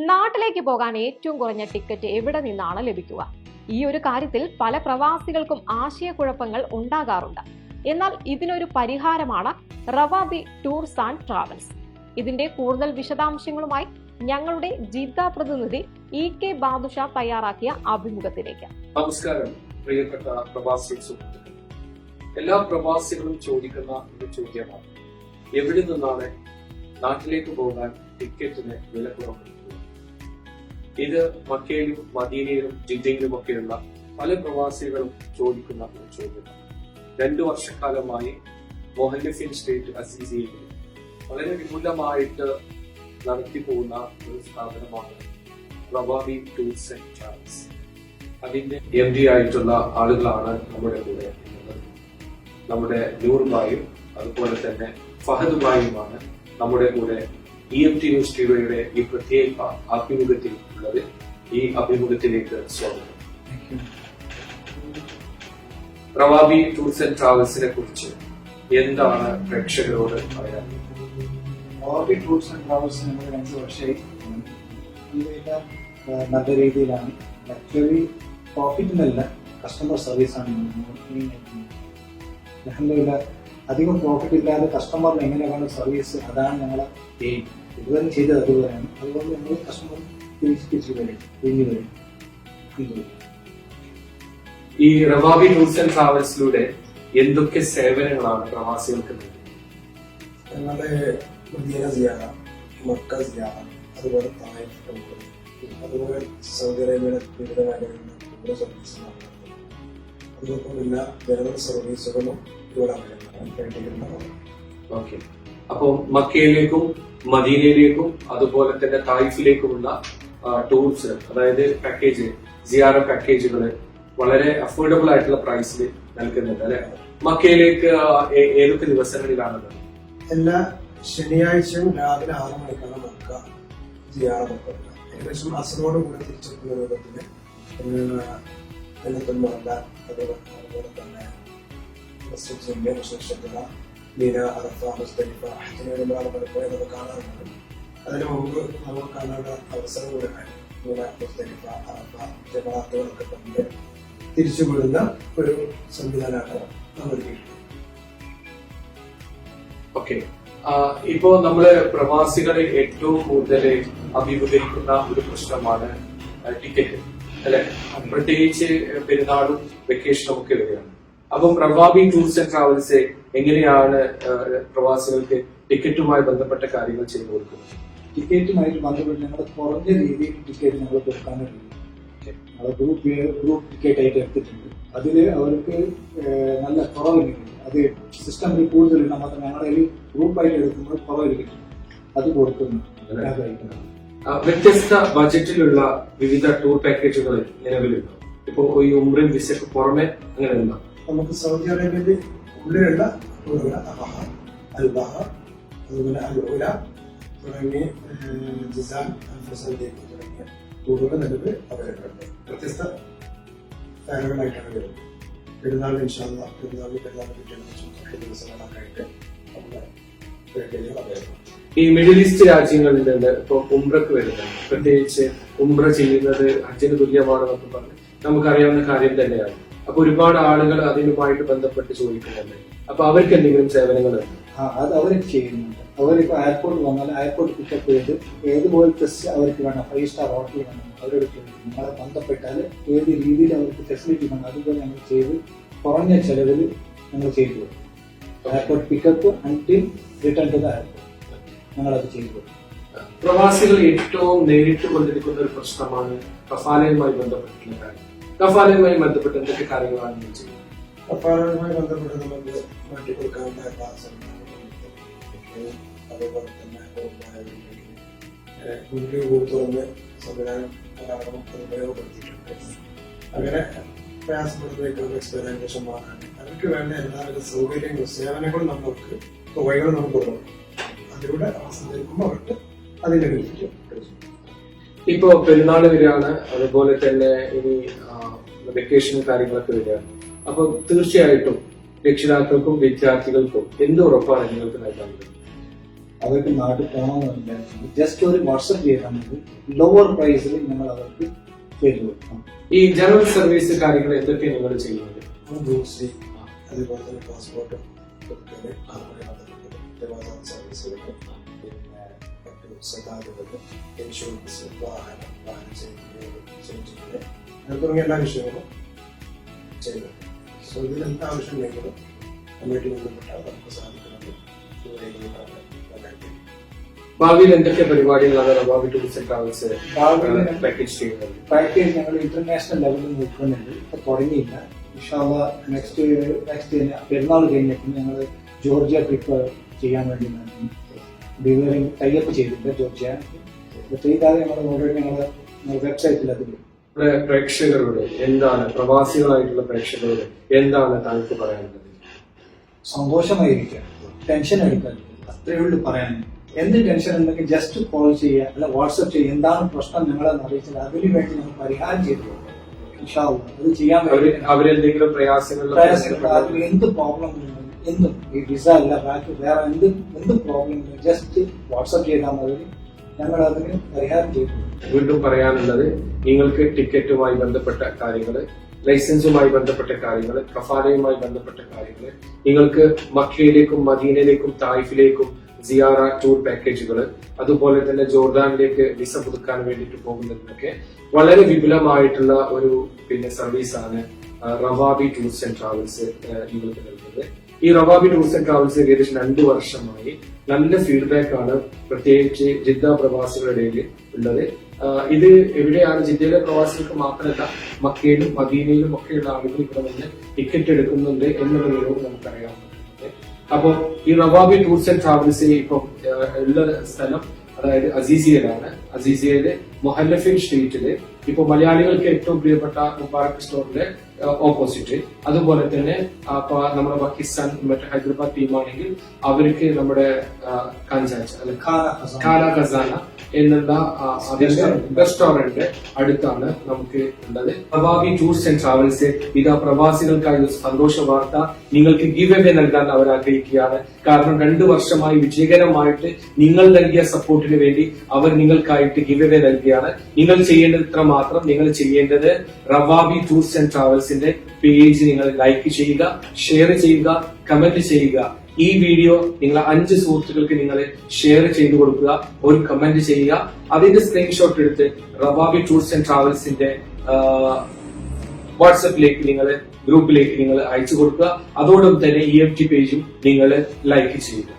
നാട്ടിലേക്ക് പോകാൻ ഏറ്റവും കുറഞ്ഞ ടിക്കറ്റ് എവിടെ നിന്നാണ് ലഭിക്കുക? ഈ ഒരു കാര്യത്തിൽ പല പ്രവാസികൾക്കും ആശയക്കുഴപ്പങ്ങൾ ഉണ്ടാകാറുണ്ട്. എന്നാൽ ഇതിനൊരു പരിഹാരമാണ് റവാബി ടൂർസ് ആൻഡ് ട്രാവൽസ്. ഇതിന്റെ കൂടുതൽ വിശദാംശങ്ങളുമായി ഞങ്ങളുടെ ജിദ്ദ പ്രതിനിധി EK ബാദുഷ തയ്യാറാക്കിയ അഭിമുഖത്തിലേക്ക്. നമസ്കാരം പ്രിയപ്പെട്ട പ്രവാസി സുഹൃത്തുക്കൾ. എല്ലാ പ്രവാസികളും ചോദിക്കുന്ന ഒരു ചോദ്യമാണ്, എവിടെ നിന്നാണ് നാട്ടിലേക്ക് പോകാൻ ടിക്കറ്റിന് വില കുറവ്? ഇത് മക്കയിലും മദീനയിലും ജിദ്ദയിലുമൊക്കെയുള്ള പല പ്രവാസികളും ചോദിക്കുന്ന ഒരു ചോദ്യമാണ്. 2 വർഷക്കാലമായി മൊഹല്ലഫിൻ സ്റ്റേറ്റ് അസീസിയയിൽ വളരെ വിപുലമായിട്ട് നടത്തിപ്പോകുന്ന ഒരു സ്ഥാപനമാണ് റവാബി ടൂർസ് ആൻഡ് ട്രാവൽസ്. അതിന്റെ MD ആയിട്ടുള്ള ആളുകളാണ് നമ്മുടെ കൂടെ ഉള്ളത്. നമ്മുടെ നൂർബായും അതുപോലെ തന്നെ ഫഹദുബായുമാണ് നമ്മുടെ കൂടെ EMT ന്യൂസ് ടിവിയുടെ ഈ പ്രത്യേക അഭിമുഖത്തിൽ ഉള്ളത്. ഈ അഭിമുഖത്തിലേക്ക് സ്വാഗതം. റവാബി ടൂർസ് ആൻഡ് ട്രാവൽസിനെ കുറിച്ച് എന്താണ് പ്രേക്ഷകരോട് പറയാൻ? റവാബി ടൂർസ് ആൻഡ് ട്രാവൽസ് നമ്മൾ 2 വർഷമായി നല്ല രീതിയിലാണ്. ആക്ച്വലി പ്രോഫിറ്റിനല്ല, കസ്റ്റമർ സർവീസാണ് അൽഹംദുലില്ലാ. അധികം പ്രോഫിറ്റ് ഇല്ലാതെ കസ്റ്റമറിന് എങ്ങനെ വേണം സർവീസ്, അതാണ് ഞങ്ങളെ എയിം. ഇതുവരെ ചെയ്തത് അതുപോലെയാണ്. അതുകൊണ്ട് നമ്മൾ കസ്റ്റമർ തിരിച്ചു വരും. ഈ റവാബി ടൂർസ് ആൻഡ് ട്രാവൽസിലൂടെ എന്തൊക്കെ സേവനങ്ങളാണ് പ്രവാസികൾക്ക് നൽകുന്നത്? ഞങ്ങളുടെ മദീന സിയാറ, മക്ക സിയാറ, അതുപോലെ തായിഫ് ടെമ്പിൾ, അതുപോലെ സൗദി അറേബ്യയുടെ വിവിധ മേഖലകളിൽ കൂടുതൽ സർവീസ് നടത്തുന്നത്. അതോടൊപ്പം എല്ലാ ജനറൽ സർവീസുകളും ഇവിടെ അവൈലബിളാണ്. ഓക്കെ, അപ്പോൾ മക്കയിലേക്കും മദീനയിലേക്കും അതുപോലെ തന്നെ തായിഫിലേക്കുമുള്ള ടൂർസ്, അതായത് പാക്കേജ്, സിയാറ പാക്കേജുകൾ വളരെ അഫോർഡബിൾ ആയിട്ടുള്ള പ്രൈസിൽ നൽകുന്നുണ്ട് അല്ലെ? മക്കയിലേക്ക് ഏതൊക്കെ ദിവസങ്ങളിലാണ്? എല്ലാ ശനിയാഴ്ചയും രാവിലെ 6 മണിക്കാണ് മക്ക സിയാറ നടത്തുന്നത്. ഏകദേശം അസറോട് കൂടെ തിരിച്ചെത്തുന്ന രൂപത്തില് അതുപോലെ തന്നെ മീന, അറഫ, മുസ്തലിഫ, ഹജ്ജിന് പലപ്പോഴും കാണാറുണ്ട്. അതിനു മുമ്പ് നമ്മൾ കാണേണ്ട അവസരം കൂടെ മീന, മുസ്തലിഫ, അറഫ, ജമാഅത്തുകളൊക്കെ തന്നെ തിരിച്ചുവിടുന്ന ഒരു സംവിധാനമാണ് നമ്മൾ ഓക്കെ, ഇപ്പോ നമ്മള് പ്രവാസികളെ ഏറ്റവും കൂടുതൽ അഭിമുഖീകരിക്കുന്ന ഒരു പ്രശ്നമാണ് ടിക്കറ്റ് അല്ലെ? പ്രത്യേകിച്ച് പെരുന്നാളും വെക്കേഷനും ഒക്കെ വരികയാണ്. അപ്പം റവാബി ടൂർസ് ആൻഡ് ട്രാവൽസ് എങ്ങനെയാണ് പ്രവാസികൾക്ക് ടിക്കറ്റുമായി ബന്ധപ്പെട്ട കാര്യങ്ങൾ ചെയ്തു കൊടുക്കുന്നത്? ടിക്കറ്റുമായിട്ട് ബന്ധപ്പെട്ട് ഞങ്ങൾ കുറഞ്ഞ രീതിയിൽ ടിക്കറ്റ് ഞങ്ങൾ കൊടുക്കാനുണ്ട്. ഞങ്ങൾ ഗ്രൂപ്പ് ടിക്കറ്റ് ആയിട്ട് എടുത്തിട്ടുണ്ട്. അതിൽ അവർക്ക് നല്ല കുറവ് കിട്ടും. അത് സിസ്റ്റമിൽ കൂടുതലുണ്ട്. മാത്രം ഞങ്ങളുടെ ഗ്രൂപ്പായിട്ട് എടുക്കുമ്പോൾ കുറവ് കിട്ടും. അത് കൊടുക്കുന്നു. വ്യത്യസ്ത ബജറ്റിലുള്ള വിവിധ ടൂർ പാക്കേജുകൾ നിലവിലുണ്ടോ? ഇപ്പൊ ഈ ഉംറയും വിസയ്ക്ക് പുറമെ അങ്ങനെ ഉണ്ടോ? നമുക്ക് സൗദി അറേബ്യയിൽ ഉള്ളിലുള്ള ടൂറുകൾ അബഹ, അൽബഹ, അതുപോലെ അൽ-ഉല തുടങ്ങി ജിസാൻ, അൽ-ഫസലിലേക്ക് തുടങ്ങിയ ടൂറുകൾ നിലവിൽ അവൈലബിളുണ്ട്. വ്യത്യസ്ത ഫാനുകളായിട്ടാണ് വരുന്നത്. പെരുന്നാളിന് ഇൻഷാല്ലാ, പെരുന്നാളിന് പിറ്റേന്ന് ദിവസങ്ങളൊക്കെ ആയിട്ട് നമ്മുടെ പാക്കേജുകൾ അവൈലബിൾ. ഈ മിഡിൽ ഈസ്റ്റ് രാജ്യങ്ങളിൽ നിന്ന് ഇപ്പൊ ഉംറക്ക് വരുന്നുണ്ട്. പ്രത്യേകിച്ച് ഉംറ ചെയ്യുന്നത് ഹജ്ജിന് തുല്യമാണെന്നൊക്കെ പറഞ്ഞ് നമുക്കറിയാവുന്ന കാര്യം തന്നെയാണ്. അപ്പൊ ഒരുപാട് ആളുകൾ അതിനുമായിട്ട് ബന്ധപ്പെട്ട് ചോദിക്കുന്നുണ്ട്. അപ്പൊ അവർക്ക് എന്തെങ്കിലും സേവനങ്ങൾ അത് അവർ ചെയ്യുന്നുണ്ട്. അവരിപ്പോ എയർപോർട്ട് വന്നാൽ എയർപോർട്ട് പിക്കപ്പ് ചെയ്ത് ഏതുപോലത്തെ അവർക്ക് വേണം, 5 സ്റ്റാർ ഹോട്ടൽ വേണം, അവരോട് ചോദിക്കും. നിങ്ങളെ ബന്ധപ്പെട്ടാൽ ഏത് രീതിയിൽ അവർക്ക് ഫെസിലിറ്റി വേണം അതുപോലെ ഞങ്ങൾ ചെയ്ത് കുറഞ്ഞ ചെലവിൽ ഞങ്ങൾ ചെയ്തു കൊടുക്കും. Airport pickup until return to the airport ഞങ്ങളത് ചെയ്തു കൊടുക്കും. പ്രവാസികൾ ഏറ്റവും നേരിട്ട് കൊണ്ടിരിക്കുന്ന ഒരു പ്രശ്നമാണ് കഫാലയുമായി ബന്ധപ്പെട്ടുള്ള കാര്യം. കഫാലയുമായി ബന്ധപ്പെട്ട് എന്തൊക്കെ കാര്യങ്ങളാണ് നിങ്ങൾ ചെയ്യുന്നത്? കഫാലയുമായി ബന്ധപ്പെട്ട് നമുക്ക് മാറ്റിക്കൊടുക്കാവുന്ന എല്ലാ സംവിധാനങ്ങളും, അതുപോലെ തന്നെ തുറന്ന് സംവിധാനം അത് ഉപയോഗപ്പെടുത്തിയിട്ടുണ്ട്. അങ്ങനെ പ്രയാസപ്പെടുന്ന എക്സ്പെരിമെന്റേഷൻ മാറാൻ അവർക്ക് വേണ്ട എല്ലാവിധ സൗകര്യങ്ങളും സേവനങ്ങളും നമുക്ക് തുകകളും നമുക്ക് കൊടുക്കണം. അതിലൂടെ സഞ്ചരിക്കുമ്പോൾ അവർക്ക് അതിന്റെ ബെനിഫിറ്റ്. ഇപ്പോ പെരുന്നാൾ വരികയാണ്, അതുപോലെ തന്നെ ഇനി വെക്കേഷനും കാര്യങ്ങളൊക്കെ വരികയാണ്. അപ്പൊ തീർച്ചയായിട്ടും രക്ഷിതാക്കൾക്കും വിദ്യാർത്ഥികൾക്കും എന്ത് ഉറപ്പാണ് നിങ്ങൾക്ക് നൽകാൻ? അവർക്ക് നാട്ടിൽ പോകണമെന്ന് വിചാരിച്ചത് ജസ്റ്റ് ഒരു വാട്സപ്പ് ചെയ്താൽ മതി, ലോവർ പ്രൈസിൽ ഞങ്ങൾ അവർക്ക് ചെയ്തു കൊടുക്കാം. ഈ ജനറൽ സർവീസ് കാര്യങ്ങൾ എന്തൊക്കെ നിങ്ങൾ ചെയ്യുന്നത്? ഗ്രൂസി, അതേപോലെ തന്നെ പാസ്പോർട്ട് കൊടുക്കല്, അതുമായി ബന്ധപ്പെട്ട സർവീസുകൾ, പിന്നെ മറ്റു സദാലുകൾ, ഇൻഷുറൻസ്, വാഹന ചേഞ്ചിങ്, അങ്ങനെ തുടങ്ങിയ എല്ലാ വിഷയങ്ങളും ചെയ്യുന്നുണ്ട്. സോ ഇതിൽ എന്ത് ആവശ്യമുണ്ടെങ്കിലും കമ്മിറ്റി ബന്ധപ്പെട്ടാൽ നമുക്ക് സാധിക്കുന്നത്. ഭാവിയിൽ എന്തൊക്കെ പരിപാടികളാണ് Rawabi tourist and travels package ചെയ്യുന്നത്? പാക്കേജ് ഞങ്ങൾ ഇന്റർനാഷണൽ ലെവലിൽ നോക്കുന്നുണ്ട്. ഇപ്പൊ തുടങ്ങിയില്ല. നെക്സ്റ്റ് പെരുന്നാൾ കഴിഞ്ഞപ്പോൾ ഞങ്ങൾ ജോർജിയ ട്രിപ്പ് ചെയ്യാൻ വേണ്ടി ടൈപ്പ് ചെയ്തിട്ടുണ്ട്. ജോർജിയ ചെയ്താൽ ഞങ്ങൾ ഓൾറെഡി ഞങ്ങളുടെ വെബ്സൈറ്റിൽ അത് പ്രേക്ഷകരോട് എന്താണ്, പ്രവാസികളായിട്ടുള്ള പ്രേക്ഷകരോട് എന്താണ് താങ്കൾക്ക് പറയാനുള്ളത്? സന്തോഷമായിരിക്കാം, ടെൻഷൻ എടുക്കരുത്, അത്രയേ ഉള്ളൂ പറയാൻ. എന്ത് ടെൻഷൻ ഉണ്ടെങ്കിൽ ജസ്റ്റ് കോൾ ചെയ്യുക, അല്ല വാട്സപ്പ് ചെയ്യുക, എന്താണ് പ്രശ്നം ഞങ്ങളെന്ന് അറിയിച്ചത് അതിനു വേണ്ടി ഞങ്ങൾ പരിഹാരം ചെയ്തു കൊടുക്കും. അത് ചെയ്യാൻ അവരെന്തെങ്കിലും പ്രയാസങ്ങൾ അതിൽ എന്ത് പ്രോബ്ലം ഉണ്ടെങ്കിൽ എന്തും, ഈ വിസ അല്ല ബാക്കി വേറെ എന്ത് പ്രോബ്ലം ഉണ്ടെങ്കിൽ ജസ്റ്റ് വാട്സപ്പ് ചെയ്താൽ മതി, ഞങ്ങൾ അതിന് പരിഹാരം ചെയ്തു. വീണ്ടും പറയാനുള്ളത്, നിങ്ങൾക്ക് ടിക്കറ്റുമായി ബന്ധപ്പെട്ട കാര്യങ്ങൾ, ലൈസൻസുമായി ബന്ധപ്പെട്ട കാര്യങ്ങൾ, കഫാലയുമായി ബന്ധപ്പെട്ട കാര്യങ്ങൾ, നിങ്ങൾക്ക് മക്കയിലേക്കും മദീനയിലേക്കും തായിഫിലേക്കും സിയാറ ടൂർ പാക്കേജുകൾ, അതുപോലെ തന്നെ ജോർദാനിലേക്ക് വിസ പുതുക്കാൻ വേണ്ടിയിട്ട് പോകുന്നതിനൊക്കെ വളരെ വിപുലമായിട്ടുള്ള ഒരു സർവീസാണ് റവാബി ടൂർസ് ആൻഡ് ട്രാവൽസ് നിങ്ങൾക്ക് നൽകുന്നത്. ഈ റവാബി ടൂർസ് ആൻഡ് ട്രാവൽസ് ഏകദേശം 2 വർഷമായി നല്ല ഫീഡ്ബാക്ക് ആണ് പ്രത്യേകിച്ച് ജിദ്ദ പ്രവാസികളുടെ ഇടയിൽ ഉള്ളത്. ഇത് എവിടെയാണ്, ജിദ്ദയിലെ പ്രവാസികൾക്ക് മാത്രമല്ല മക്കയിലും മദീനയിലും ഒക്കെയുള്ള ആളുകൾ ഇവിടെ വന്ന് ടിക്കറ്റ് എടുക്കുന്നുണ്ട് എന്നുള്ള വിവരവും നമുക്കറിയാൻ പറ്റുന്നുണ്ട്. അപ്പോൾ ഈ റവാബി ടൂർസ് ആൻഡ് ട്രാവൽസ് ഇപ്പം ഉള്ള സ്ഥലം അതായത് അസീസിയയിലാണ്. അസീസിയയിലെ മൊഹല്ലഫിൻ സ്ട്രീറ്റില് ഇപ്പൊ മലയാളികൾക്ക് ഏറ്റവും പ്രിയപ്പെട്ട മുബാറക് സ്റ്റോറിന്റെ ഓപ്പോസിറ്റ്, അതുപോലെ തന്നെ നമ്മുടെ പാകിസ്ഥാൻ മറ്റേ ഹൈദരാബാദ് ടീമാണെങ്കിൽ അവർക്ക് നമ്മുടെ ഖാന ഖസാന എന്നുള്ള റെസ്റ്റോറന്റ് അടുത്താണ് നമുക്ക് ഉള്ളത്. റവാബി ടൂർസ് ആൻഡ് ട്രാവൽസ് ഇതാ പ്രവാസികൾക്കായി ഒരു സന്തോഷ വാർത്ത നിങ്ങൾക്ക് ഗിവ് അവേ നൽകാൻ അവർ ആഗ്രഹിക്കുകയാണ്. കാരണം 2 വർഷമായി വിജയകരമായിട്ട് നിങ്ങൾ നൽകിയ സപ്പോർട്ടിന് വേണ്ടി അവർ നിങ്ങൾക്കായിട്ട് ഗിവ് അവേ നൽകുകയാണ്. നിങ്ങൾ ചെയ്യേണ്ടത് ഇത്ര മാത്രം, നിങ്ങൾ ചെയ്യേണ്ടത് റവാബി ടൂർസ് ആൻഡ് ട്രാവൽസിന്റെ പേജ് നിങ്ങൾ ലൈക്ക് ചെയ്യുക, ഷെയർ ചെയ്യുക, കമന്റ് ചെയ്യുക. ഈ വീഡിയോ നിങ്ങൾ 5 സുഹൃത്തുക്കൾക്ക് നിങ്ങൾ ഷെയർ ചെയ്തു കൊടുക്കുക, ഒരു കമന്റ് ചെയ്യുക. അതിന്റെ സ്ക്രീൻഷോട്ട് എടുത്ത് റവാബി ടൂർസ് ആൻഡ് ട്രാവൽസിന്റെ വാട്സപ്പിലേക്ക് നിങ്ങൾ ഗ്രൂപ്പിലേക്ക് നിങ്ങൾ അയച്ചു കൊടുക്കുക. അതോടൊപ്പം തന്നെ EFT പേജും നിങ്ങൾ ലൈക്ക് ചെയ്യുക.